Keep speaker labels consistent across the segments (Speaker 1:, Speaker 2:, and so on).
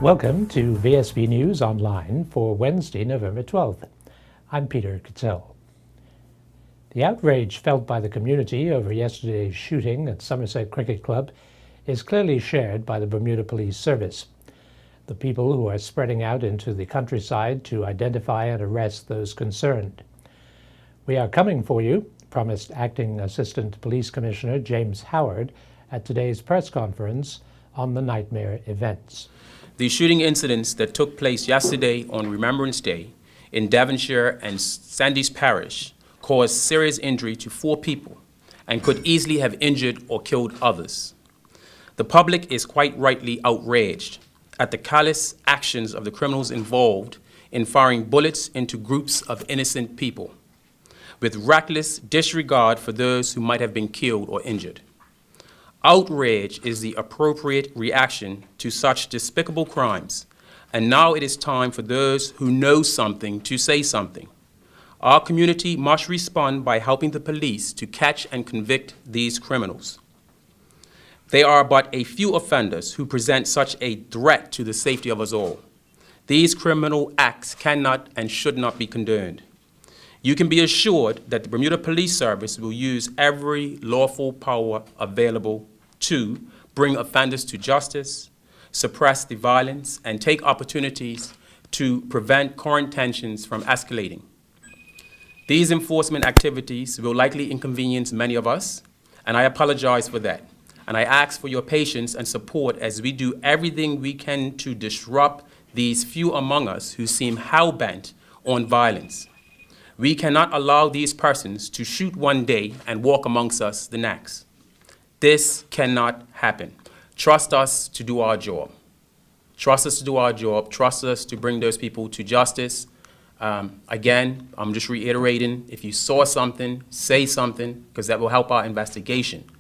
Speaker 1: Welcome to VSB News Online for Wednesday, November 12th. I'm Peter Cattell. The outrage felt by the community over yesterday's shooting at Somerset Cricket Club is clearly shared by the Bermuda Police Service. The people who are spreading out into the countryside to identify and arrest those concerned. We are coming for you, promised Acting Assistant Police Commissioner James Howard at today's press conference on the nightmare events.
Speaker 2: The shooting incidents that took place yesterday on Remembrance Day in Devonshire and Sandys Parish caused serious injury to 4 people and could easily have injured or killed others. The public is quite rightly outraged at the callous actions of the criminals involved in firing bullets into groups of innocent people, with reckless disregard for those who might have been killed or injured. Outrage is the appropriate reaction to such despicable crimes, and now it is time for those who know something to say something. Our community must respond by helping the police to catch and convict these criminals. There are but a few offenders who present such a threat to the safety of us all. These criminal acts cannot and should not be condoned. You can be assured that the Bermuda Police Service will use every lawful power available to bring offenders to justice, suppress the violence, and take opportunities to prevent current tensions from escalating. These enforcement activities will likely inconvenience many of us, and I apologize for that. And I ask for your patience and support as we do everything we can to disrupt these few among us who seem hell-bent on violence. We cannot allow these persons to shoot one day and walk amongst us the next. This cannot happen. Trust us to do our job. Trust us to do our job. Trust us to bring those people to justice. Again, I'm just reiterating, if you saw something, say something, because that will help our investigation.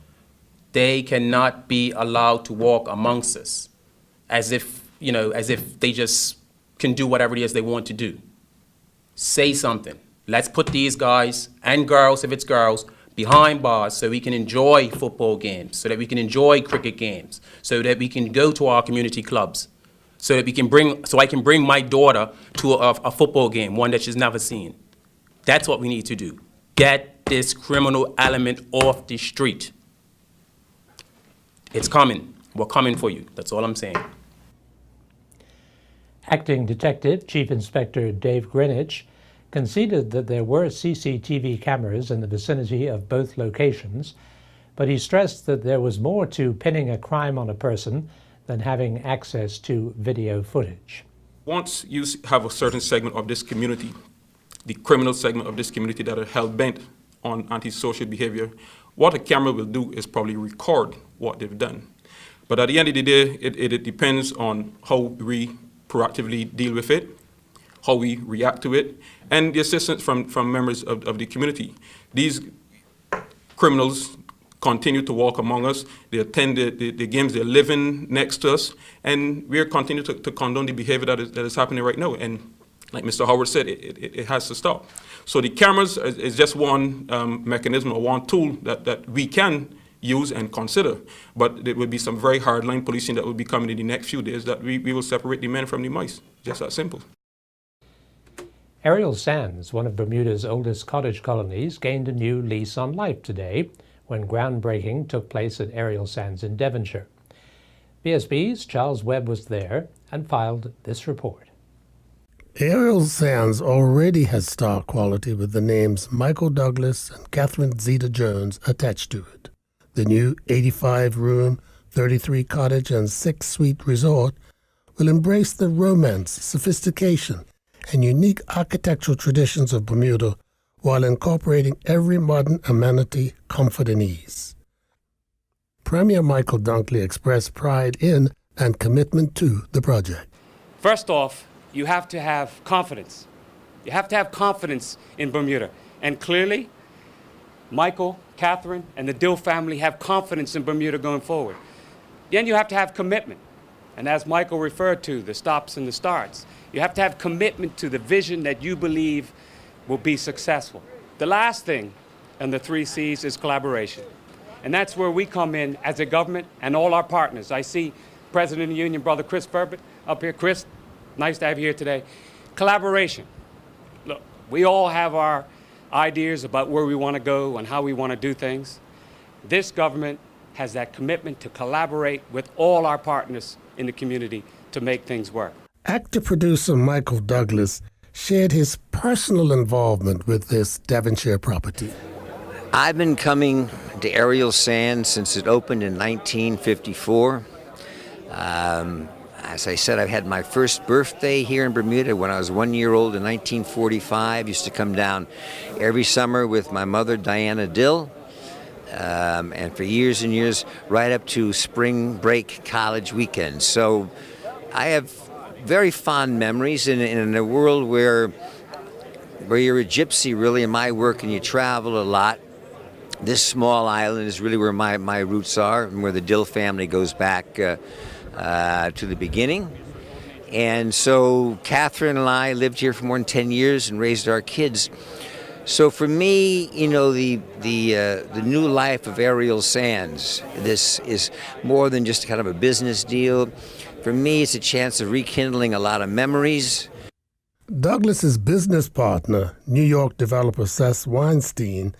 Speaker 2: They cannot be allowed to walk amongst us as if they just can do whatever it is they want to do. Say something. Let's put these guys and girls, if it's girls, behind bars so we can enjoy football games, so that we can enjoy cricket games, so that we can go to our community clubs, so that I can bring my daughter to a football game, one that she's never seen. That's what we need to do. Get this criminal element off the street. It's coming. We're coming for you. That's all I'm saying.
Speaker 1: Acting Detective Chief Inspector Dave Greenwich conceded that there were CCTV cameras in the vicinity of both locations, but he stressed that there was more to pinning a crime on a person than having access to video footage.
Speaker 3: Once you have a certain segment of this community, the criminal segment of this community that are hell-bent on antisocial behavior, what a camera will do is probably record what they've done. But at the end of the day, it depends on how we proactively deal with it, how we react to it, and the assistance from members of the community. These criminals continue to walk among us. They attend the games. They're living next to us, and we are continuing to condone the behavior that is happening right now. And like Mr. Howard said, it has to stop. So the cameras is just one mechanism or one tool that we can use and consider. But there will be some very hardline policing that will be coming in the next few days that we will separate the men from the mice. Just that simple.
Speaker 1: Ariel Sands, one of Bermuda's oldest cottage colonies, gained a new lease on life today when groundbreaking took place at Ariel Sands in Devonshire. VSB's Charles Webb was there and filed this report.
Speaker 4: Ariel Sands already has star quality with the names Michael Douglas and Catherine Zeta-Jones attached to it. The new 85-room, 33-cottage and 6-suite resort will embrace the romance, sophistication, and unique architectural traditions of Bermuda while incorporating every modern amenity, comfort, and ease. Premier Michael Dunkley expressed pride in and commitment to the project.
Speaker 5: First off, you have to have confidence. You have to have confidence in Bermuda. And clearly, Michael, Catherine, and the Dill family have confidence in Bermuda going forward. Then you have to have commitment. And as Michael referred to, the stops and the starts, you have to have commitment to the vision that you believe will be successful. The last thing, and the 3 C's, is collaboration. And that's where we come in as a government and all our partners. I see President of the Union, Brother Chris Burbett, up here. Chris, nice to have you here today. Collaboration. Look, we all have our ideas about where we want to go and how we want to do things. This government has that commitment to collaborate with all our partners in the community to make things work.
Speaker 4: Actor-producer Michael Douglas shared his personal involvement with this Devonshire property.
Speaker 6: I've been coming to Ariel Sands since it opened in 1954. As I said, I've had my first birthday here in Bermuda when I was 1 year old in 1945. Used to come down every summer with my mother, Diana Dill, and for years and years, right up to spring break college weekends. So I have very fond memories in a world where you're a gypsy, really, in my work, and you travel a lot. This small island is really where my roots are, and where the Dill family goes back to the beginning. And so Catherine and I lived here for more than 10 years and raised our kids. So for me, you know, the new life of Ariel Sands, this is more than just kind of a business deal. For me, it's a chance of rekindling a lot of memories.
Speaker 4: Douglas's business partner, New York developer Seth Weinstein,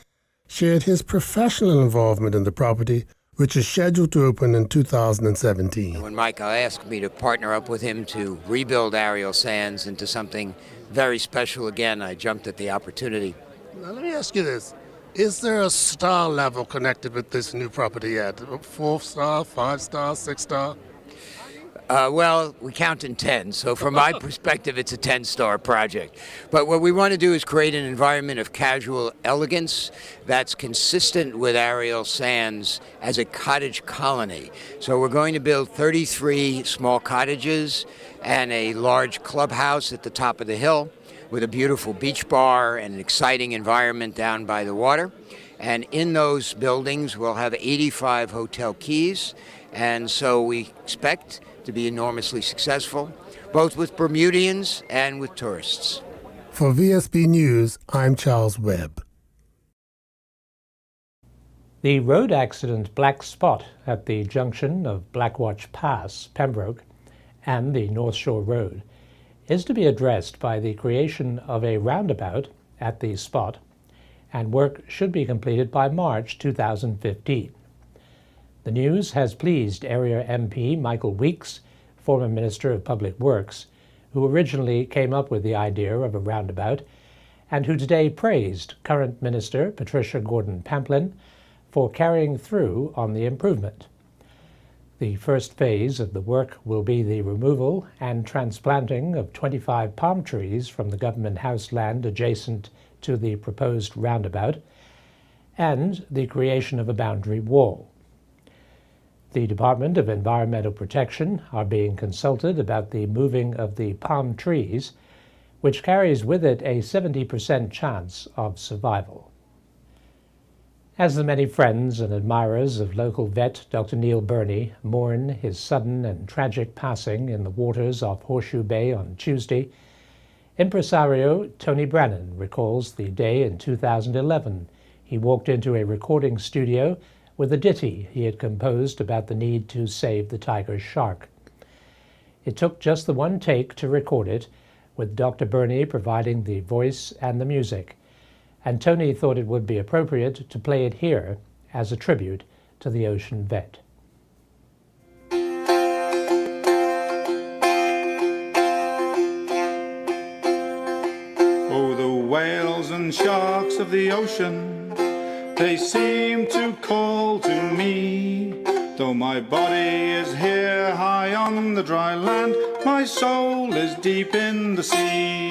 Speaker 4: shared his professional involvement in the property, which is scheduled to open in 2017.
Speaker 7: When Michael asked me to partner up with him to rebuild Ariel Sands into something very special again, I jumped at the opportunity.
Speaker 4: Now let me ask you this. Is there a star level connected with this new property yet? 4-star, 5-star, 6-star?
Speaker 7: Well, we count in 10, so from my perspective, it's a 10-star project. But what we want to do is create an environment of casual elegance that's consistent with Ariel Sands as a cottage colony. So we're going to build 33 small cottages and a large clubhouse at the top of the hill with a beautiful beach bar and an exciting environment down by the water. And in those buildings, we'll have 85 hotel keys, and so we expect to be enormously successful, both with Bermudians and with tourists.
Speaker 4: For VSB News, I'm Charles Webb.
Speaker 1: The road accident black spot at the junction of Blackwatch Pass, Pembroke, and the North Shore Road is to be addressed by the creation of a roundabout at the spot, and work should be completed by March 2015. The news has pleased area MP Michael Weeks, former Minister of Public Works, who originally came up with the idea of a roundabout, and who today praised current Minister Patricia Gordon-Pamplin for carrying through on the improvement. The first phase of the work will be the removal and transplanting of 25 palm trees from the government house land adjacent to the proposed roundabout, and the creation of a boundary wall. The Department of Environmental Protection are being consulted about the moving of the palm trees, which carries with it a 70% chance of survival. As the many friends and admirers of local vet Dr. Neil Burney mourn his sudden and tragic passing in the waters off Horseshoe Bay on Tuesday, impresario Tony Brannan recalls the day in 2011 he walked into a recording studio with a ditty he had composed about the need to save the tiger shark. It took just the one take to record it, with Dr. Burney providing the voice and the music, and Tony thought it would be appropriate to play it here as a tribute to the ocean vet.
Speaker 8: Oh, the whales and sharks of the ocean, they seem to call to me. Though my body is here high on the dry land, my soul is deep in the sea.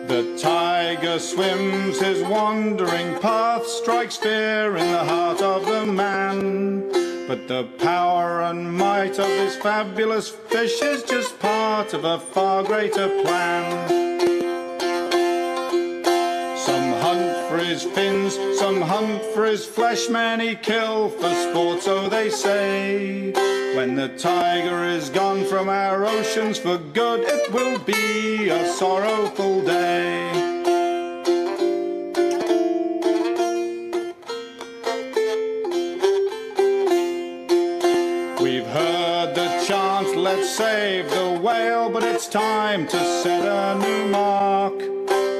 Speaker 8: The tiger swims his wandering path, strikes fear in the heart of the man. But the power and might of this fabulous fish is just part of a far greater plan. Some hunt for his fins, some hunt for his flesh, many kill for sport, so they say. When the tiger is gone from our oceans for good, it will be a sorrowful day. let's save the whale, but it's time to set a new mark.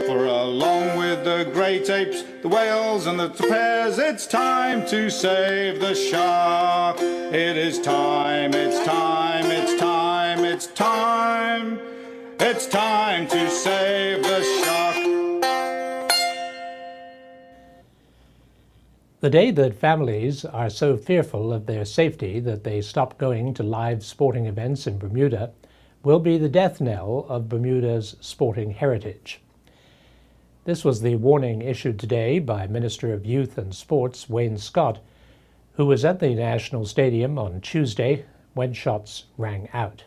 Speaker 8: For along with the great apes, the whales and the tapirs, it's time to save the shark. It is time, it's time, it's time, it's time. It's time to save the shark.
Speaker 1: The day that families are so fearful of their safety that they stop going to live sporting events in Bermuda will be the death knell of Bermuda's sporting heritage. This was the warning issued today by Minister of Youth and Sports Wayne Scott, who was at the National Stadium on Tuesday when shots rang out.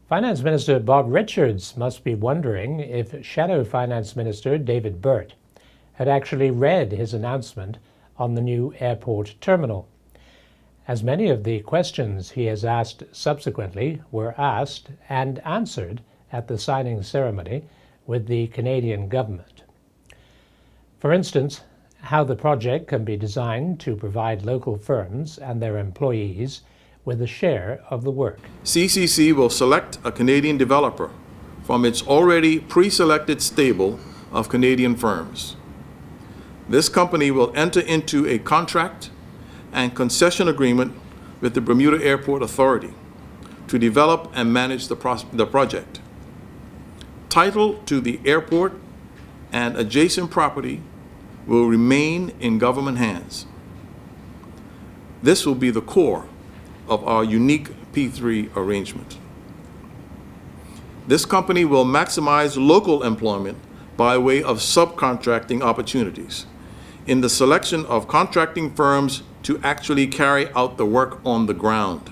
Speaker 1: Finance Minister Bob Richards must be wondering if Shadow Finance Minister David Burt had actually read his announcement on the new airport terminal, as many of the questions he has asked subsequently were asked and answered at the signing ceremony with the Canadian government. For instance, how the project can be designed to provide local firms and their employees with a share of the work.
Speaker 9: CCC will select a Canadian developer from its already pre-selected stable of Canadian firms. This company will enter into a contract and concession agreement with the Bermuda Airport Authority to develop and manage the project. Title to the airport and adjacent property will remain in government hands. This will be the core of our unique P3 arrangement. This company will maximize local employment by way of subcontracting opportunities in the selection of contracting firms to actually carry out the work on the ground.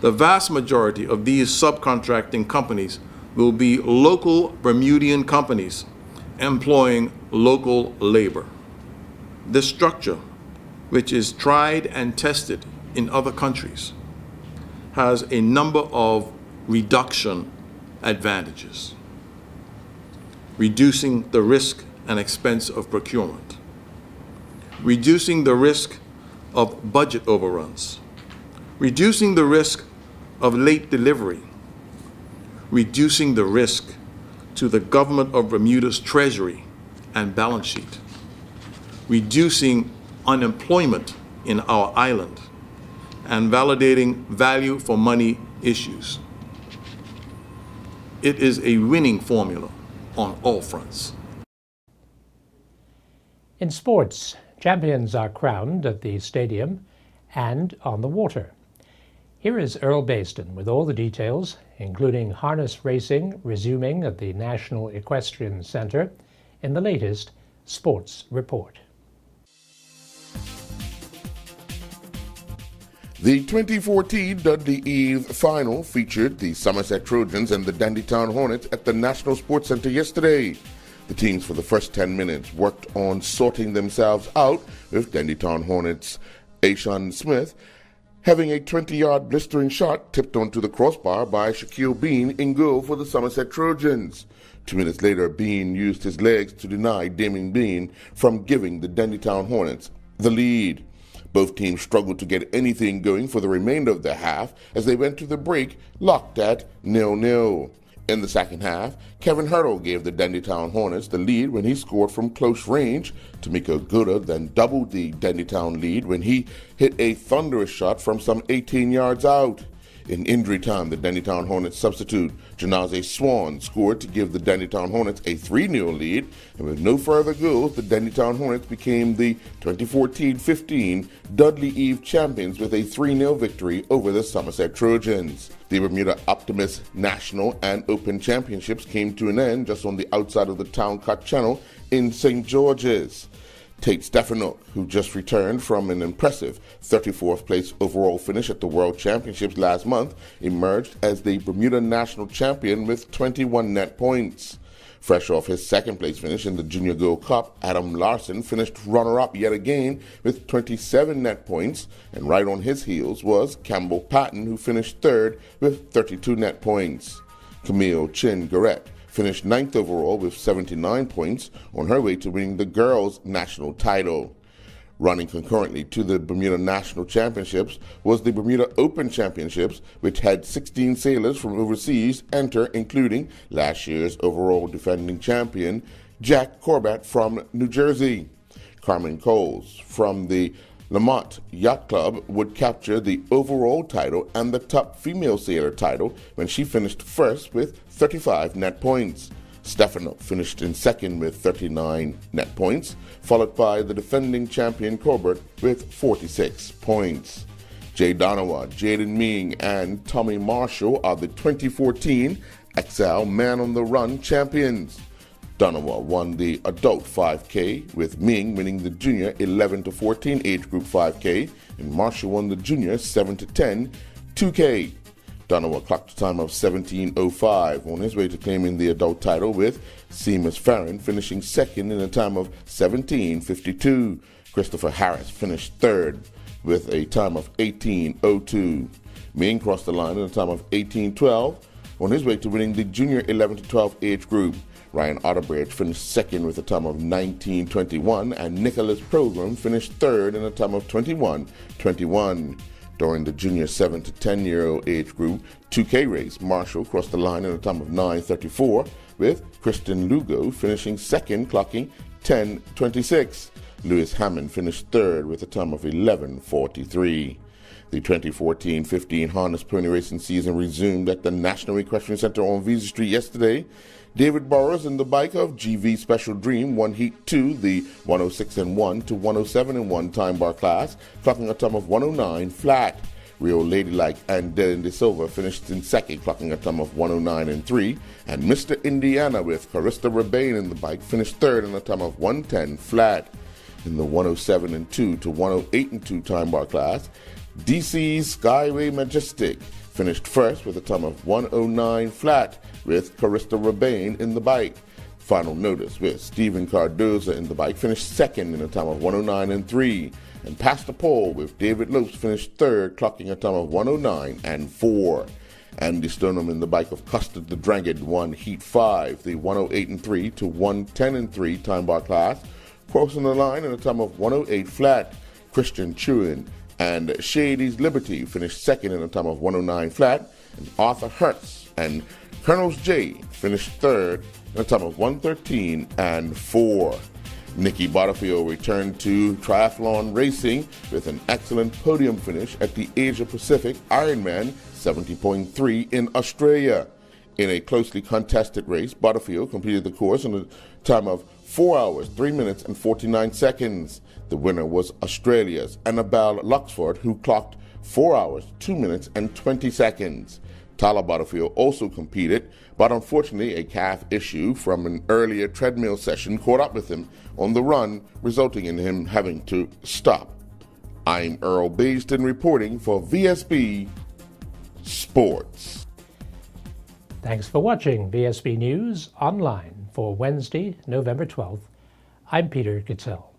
Speaker 9: The vast majority of these subcontracting companies will be local Bermudian companies employing local labor. This structure, which is tried and tested in other countries, has a number of reduction advantages. Reducing the risk and expense of procurement, reducing the risk of budget overruns, reducing the risk of late delivery, reducing the risk to the government of Bermuda's treasury and balance sheet, reducing unemployment in our island, and validating value for money issues. It is a winning formula on all fronts.
Speaker 1: In sports, champions are crowned at the stadium and on the water. Here is Earl Baston with all the details, including harness racing resuming at the National Equestrian Centre in the latest Sports Report.
Speaker 10: The 2014 Dundee Eve final featured the Somerset Trojans and the Dandytown Hornets at the National Sports Centre yesterday. The teams for the first 10 minutes worked on sorting themselves out, with Dandytown Hornets' Ashawn Smith having a 20-yard blistering shot tipped onto the crossbar by Shaquille Bean in goal for the Somerset Trojans. 2 minutes later, Bean used his legs to deny Damien Bean from giving the Dandytown Hornets the lead. Both teams struggled to get anything going for the remainder of the half as they went to the break locked at 0-0. In the second half, Kevin Hurdle gave the Dandytown Hornets the lead when he scored from close range. Tamiko Guda then doubled the Dandytown lead when he hit a thunderous shot from some 18 yards out. In injury time, the Dandytown Hornets substitute Janaze Swan scored to give the Dandytown Hornets a 3-0 lead, and with no further goals, the Dandytown Hornets became the 2014-15 Dudley Eve champions with a 3-0 victory over the Somerset Trojans. The Bermuda Optimist National and Open Championships came to an end just on the outside of the Town Cut Channel in St. George's. Tate Stefanock, who just returned from an impressive 34th place overall finish at the World Championships last month, emerged as the Bermuda National Champion with 21 net points. Fresh off his second place finish in the Junior Gold Cup, Adam Larson finished runner-up yet again with 27 net points, and right on his heels was Campbell Patton, who finished third with 32 net points. Camille Chin-Garrett finished 9th overall with 79 points on her way to winning the girls' national title. Running concurrently to the Bermuda National Championships was the Bermuda Open Championships, which had 16 sailors from overseas enter, including last year's overall defending champion, Jack Corbett from New Jersey. Carmen Coles from the Lamont Yacht Club would capture the overall title and the top female sailor title when she finished first with 35 net points. Stefano finished in second with 39 net points, followed by the defending champion Corbett with 46 points. Jay Donawa, Jaden Ming, and Tommy Marshall are the 2014 XL Man on the Run champions. Donawa won the adult 5K, with Ming winning the junior 11 to 14 age group 5K, and Marshall won the junior 7 to 10 2K. Donawa clocked a time of 17:05 on his way to claiming the adult title, with Seamus Farron finishing second in a time of 17:52. Christopher Harris finished third with a time of 18:02. Ming crossed the line in a time of 18:12 on his way to winning the junior 11 to 12 age group. Ryan Otterbridge finished second with a time of 19:21, and Nicholas Program finished third in a time of 21:21. During the junior 7 to 10-year-old age group 2K race, Marshall crossed the line in a time of 9:34, with Kristen Lugo finishing second, clocking 10:26. Lewis Hammond finished third with a time of 11:43. The 2014-15 harness pony racing season resumed at the National Equestrian Center on Visa Street yesterday. David Burrows in the bike of GV Special Dream won Heat 2, the 106-1 to 107-1 time bar class, clocking a time of 109 flat. Rio Ladylike and Dylan De Silva finished in second, clocking a time of 109-3, and Mr. Indiana with Carista Rebane in the bike finished third in a time of 110 flat. In the 107-2 to 108-2 time bar class, DC's Skyway Majestic finished first with a time of 109 flat, with Carista Rebane in the bike. Final Notice with Stephen Cardoza in the bike finished second in a time of 109-3, and Past the Pole with David Lopes finished third, clocking a time of 109-4. Andy Stoneham in the bike of Custard the Dragon won Heat 5, the 108-3 to 110-3 time bar class, crossing the line in a time of 108 flat. Christian Chewin and Shady's Liberty finished second in a time of 109 flat, and Arthur Hertz and Colonel's J finished third in a time of 113-4. Nikki Butterfield returned to triathlon racing with an excellent podium finish at the Asia Pacific Ironman 70.3 in Australia. In a closely contested race, Butterfield completed the course in a time of 4 hours, 3 minutes, and 49 seconds. The winner was Australia's Annabelle Luxford, who clocked 4 hours, 2 minutes, and 20 seconds. Tyler Butterfield also competed, but unfortunately a calf issue from an earlier treadmill session caught up with him on the run, resulting in him having to stop. I'm Earl Basden reporting for VSB Sports.
Speaker 1: Thanks for watching VSB News Online for Wednesday, November 12th. I'm Peter Kitzel.